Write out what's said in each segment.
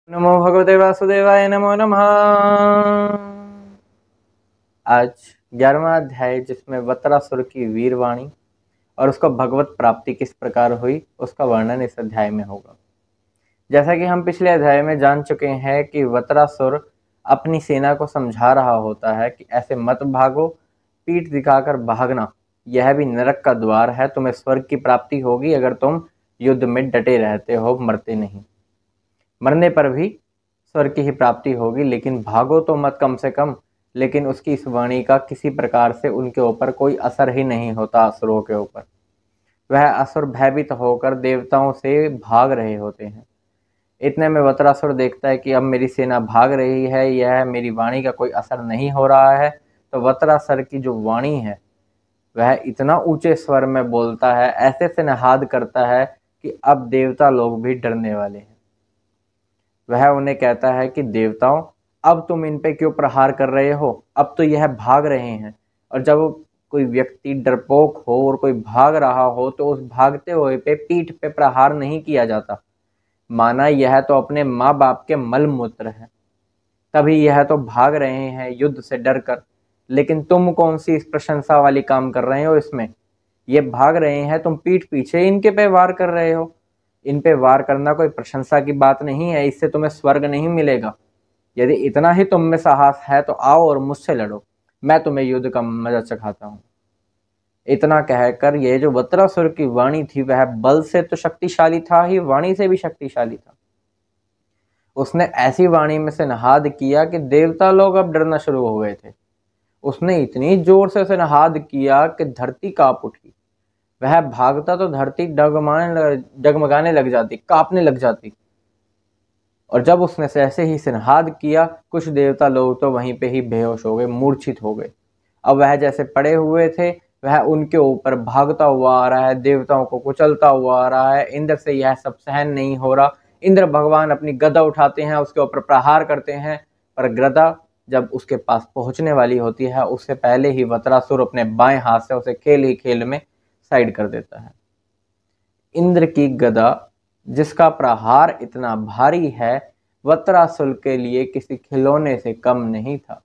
नमो भगवते वासुदेवाय नमो नमः। आज 11वां अध्याय जिसमें वत्रासुर की वीरवाणी और उसको भगवत प्राप्ति किस प्रकार हुई उसका वर्णन इस अध्याय में होगा। जैसा कि हम पिछले अध्याय में जान चुके हैं कि वत्रासुर अपनी सेना को समझा रहा होता है कि ऐसे मत भागो, पीठ दिखाकर भागना यह भी नरक का द्वार है। तुम्हें स्वर्ग की प्राप्ति होगी अगर तुम युद्ध में डटे रहते हो, मरते नहीं। मरने पर भी स्वर्ग की ही प्राप्ति होगी, लेकिन भागो तो मत कम से कम। लेकिन उसकी इस वाणी का किसी प्रकार से उनके ऊपर कोई असर ही नहीं होता। असुरों के ऊपर वह असुर भयभीत होकर देवताओं से भाग रहे होते हैं। इतने में वत्रासुर देखता है कि अब मेरी सेना भाग रही है, यह मेरी वाणी का कोई असर नहीं हो रहा है। तो वत्रासुर की जो वाणी है वह इतना ऊंचे स्वर में बोलता है, ऐसे से निहाद करता है कि अब देवता लोग भी डरने वाले हैं। वह उन्हें कहता है कि देवताओं, अब तुम इन पे क्यों प्रहार कर रहे हो? अब तो यह भाग रहे हैं। और जब कोई व्यक्ति डरपोक हो और कोई भाग रहा हो तो उस भागते हुए पे पीठ पे प्रहार नहीं किया जाता, माना यह तो अपने माँ बाप के मल मूत्र है, तभी यह तो भाग रहे हैं युद्ध से डर कर। लेकिन तुम कौन सी इस प्रशंसा वाली काम कर रहे हो? इसमें ये भाग रहे हैं, तुम पीठ पीछे इनके पे वार कर रहे हो। इन पे वार करना कोई प्रशंसा की बात नहीं है, इससे तुम्हें स्वर्ग नहीं मिलेगा। यदि इतना ही तुम में साहस है तो आओ और मुझसे लड़ो, मैं तुम्हें युद्ध का मजा चखाता हूँ। इतना कहकर ये जो वत्रासुर की वाणी थी वह बल से तो शक्तिशाली था ही, वाणी से भी शक्तिशाली था। उसने ऐसी वाणी में से निनाद किया कि देवता लोग अब डरना शुरू हो गए थे। उसने इतनी जोर से उसे निनाद किया कि धरती कांप उठी। वह भागता तो धरती डगमगाने लग जाती, कांपने लग जाती। और जब उसने ऐसे ही सिनहाद किया, कुछ देवता लोग तो वहीं पे ही बेहोश हो गए, मूर्छित हो गए। अब वह जैसे पड़े हुए थे वह उनके ऊपर भागता हुआ आ रहा है, देवताओं को कुचलता हुआ आ रहा है। इंद्र से यह सब सहन नहीं हो रहा। इंद्र भगवान अपनी गदा उठाते हैं, उसके ऊपर प्रहार करते हैं, पर गदा जब उसके पास पहुंचने वाली होती है उससे पहले ही वत्रासुर अपने बाएं हाथ से उसे खेल ही खेल में साइड कर देता है। इंद्र की गदा जिसका प्रहार इतना भारी है, वत्रासुर के लिए किसी खिलौने से कम नहीं था।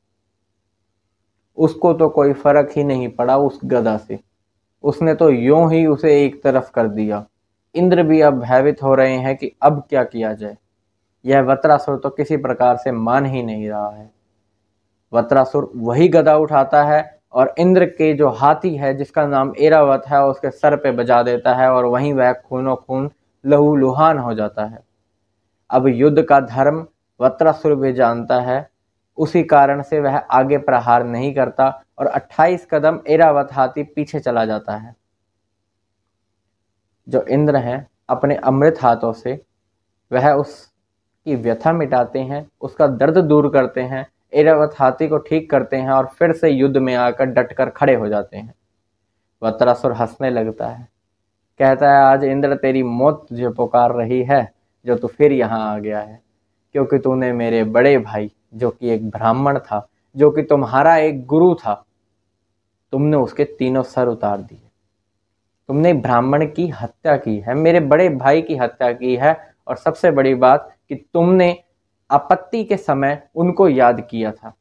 उसको तो कोई फर्क ही नहीं पड़ा उस गदा से, उसने तो यूं ही उसे एक तरफ कर दिया। इंद्र भी अब भयभीत हो रहे हैं कि अब क्या किया जाए। यह वत्रासुर तो किसी प्रकार से मान ही नहीं रहा है। वत्रासुर वही गदा उठाता है और इंद्र के जो हाथी है जिसका नाम एरावत है उसके सर पे बजा देता है और वहीं वह खूनो खून लहूलुहान हो जाता है। अब युद्ध का धर्म वत्रासुर भी जानता है, उसी कारण से वह आगे प्रहार नहीं करता और 28 कदम एरावत हाथी पीछे चला जाता है। जो इंद्र हैं अपने अमृत हाथों से वह उसकी व्यथा मिटाते हैं, उसका दर्द दूर करते हैं, एरावत हाथी को ठीक करते हैं और फिर से युद्ध में आकर डटकर खड़े हो जाते हैं। वत्रासुर हंसने लगता है, कहता है आज इंद्र तेरी मौत तुझे पुकार रही है जो तू फिर यहाँ आ गया है, क्योंकि तूने मेरे बड़े भाई जो कि एक ब्राह्मण था, जो कि तुम्हारा एक गुरु था, तुमने उसके तीनों सर उतार दिए। तुमने ब्राह्मण की हत्या की है, मेरे बड़े भाई की हत्या की है, और सबसे बड़ी बात कि तुमने आपत्ति के समय उनको याद किया था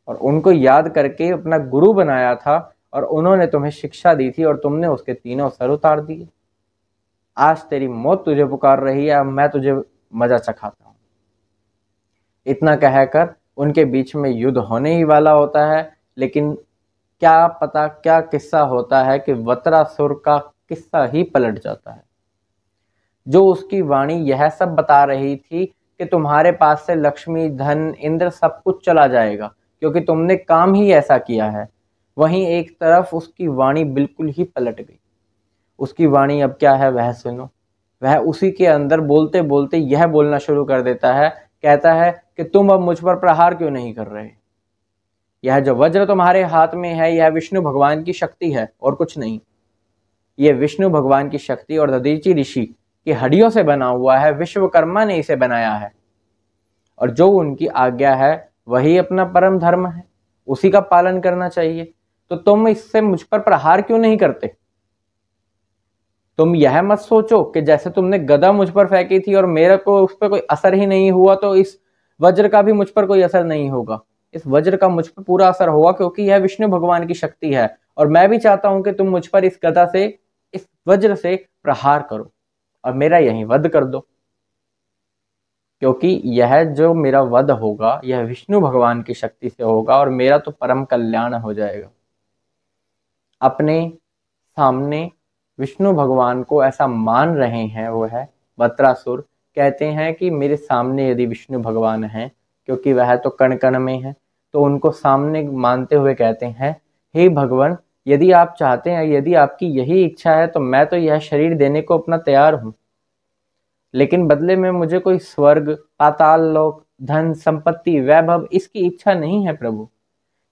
और उनको याद करके अपना गुरु बनाया था और उन्होंने तुम्हें शिक्षा दी थी और तुमने उसके तीनों सर उतार दिए। आज तेरी मौत तुझे पुकार रही है, अब मैं तुझे मजा चखाता हूं। इतना कहकर उनके बीच में युद्ध होने ही वाला होता है, लेकिन क्या पता क्या किस्सा होता है कि वत्रासुर का किस्सा ही पलट जाता है। जो उसकी वाणी यह सब बता रही थी कि तुम्हारे पास से लक्ष्मी, धन, इंद्र सब कुछ चला जाएगा क्योंकि तुमने काम ही ऐसा किया है, वहीं एक तरफ उसकी वाणी बिल्कुल ही पलट गई। उसकी वाणी अब क्या है वह सुनो। वह उसी के अंदर बोलते बोलते यह बोलना शुरू कर देता है, कहता है कि तुम अब मुझ पर प्रहार क्यों नहीं कर रहे? यह जो वज्र तुम्हारे हाथ में है यह विष्णु भगवान की शक्ति है और कुछ नहीं। यह विष्णु भगवान की शक्ति और दधीचि ऋषि की हड्डियों से बना हुआ है, विश्वकर्मा ने इसे बनाया है और जो उनकी आज्ञा है वही अपना परम धर्म है, उसी का पालन करना चाहिए। तो तुम इससे मुझ पर प्रहार क्यों नहीं करते? तुम यह मत सोचो कि जैसे तुमने गदा मुझ पर फेंकी थी और मेरे को उस पर कोई असर ही नहीं हुआ, तो इस वज्र का भी मुझ पर कोई असर नहीं होगा। इस वज्र का मुझ पर पूरा असर होगा, क्योंकि यह विष्णु भगवान की शक्ति है। और मैं भी चाहता हूं कि तुम मुझ पर इस गदा से, इस वज्र से प्रहार करो और मेरा यहीं वध कर दो, क्योंकि यह जो मेरा वध होगा यह विष्णु भगवान की शक्ति से होगा और मेरा तो परम कल्याण हो जाएगा। अपने सामने विष्णु भगवान को ऐसा मान रहे हैं वो है वत्रासुर। कहते हैं कि मेरे सामने यदि विष्णु भगवान हैं, क्योंकि वह तो कण कण में है, तो उनको सामने मानते हुए कहते हैं, हे भगवान, यदि आप चाहते हैं, यदि आपकी यही इच्छा है, तो मैं तो यह शरीर देने को अपना तैयार हूं, लेकिन बदले में मुझे कोई स्वर्ग, पाताल लोक, धन, संपत्ति, वैभव, इसकी इच्छा नहीं है प्रभु।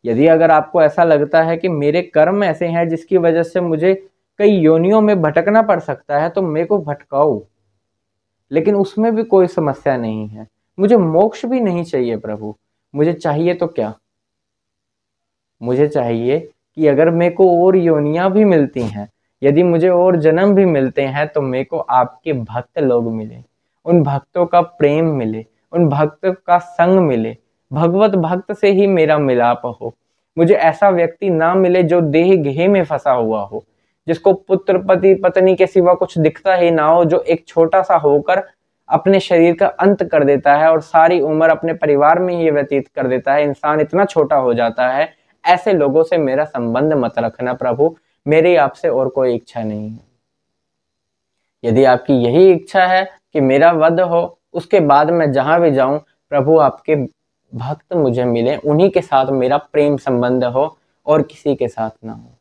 यदि अगर आपको ऐसा लगता है कि मेरे कर्म ऐसे हैं जिसकी वजह से मुझे कई योनियों में भटकना पड़ सकता है, तो मेरे को भटकाओ, लेकिन उसमें भी कोई समस्या नहीं है। मुझे मोक्ष भी नहीं चाहिए प्रभु। मुझे चाहिए तो क्या, मुझे चाहिए कि अगर मेरे को और योनियां भी मिलती हैं, यदि मुझे और जन्म भी मिलते हैं, तो मेरे को आपके भक्त लोग मिले, उन भक्तों का प्रेम मिले, उन भक्तों का संग मिले, भगवत भक्त से ही मेरा मिलाप हो। मुझे ऐसा व्यक्ति ना मिले जो देह गेह में फंसा हुआ हो, जिसको पुत्र पति पत्नी के सिवा कुछ दिखता ही ना हो, जो एक छोटा सा होकर अपने शरीर का अंत कर देता है और सारी उम्र अपने परिवार में ही व्यतीत कर देता है। इंसान इतना छोटा हो जाता है। ऐसे लोगों से मेरा संबंध मत रखना प्रभु, मेरी आपसे और कोई इच्छा नहीं है। यदि आपकी यही इच्छा है कि मेरा वध हो, उसके बाद मैं जहां भी जाऊं प्रभु आपके भक्त मुझे मिले, उन्हीं के साथ मेरा प्रेम संबंध हो और किसी के साथ ना हो।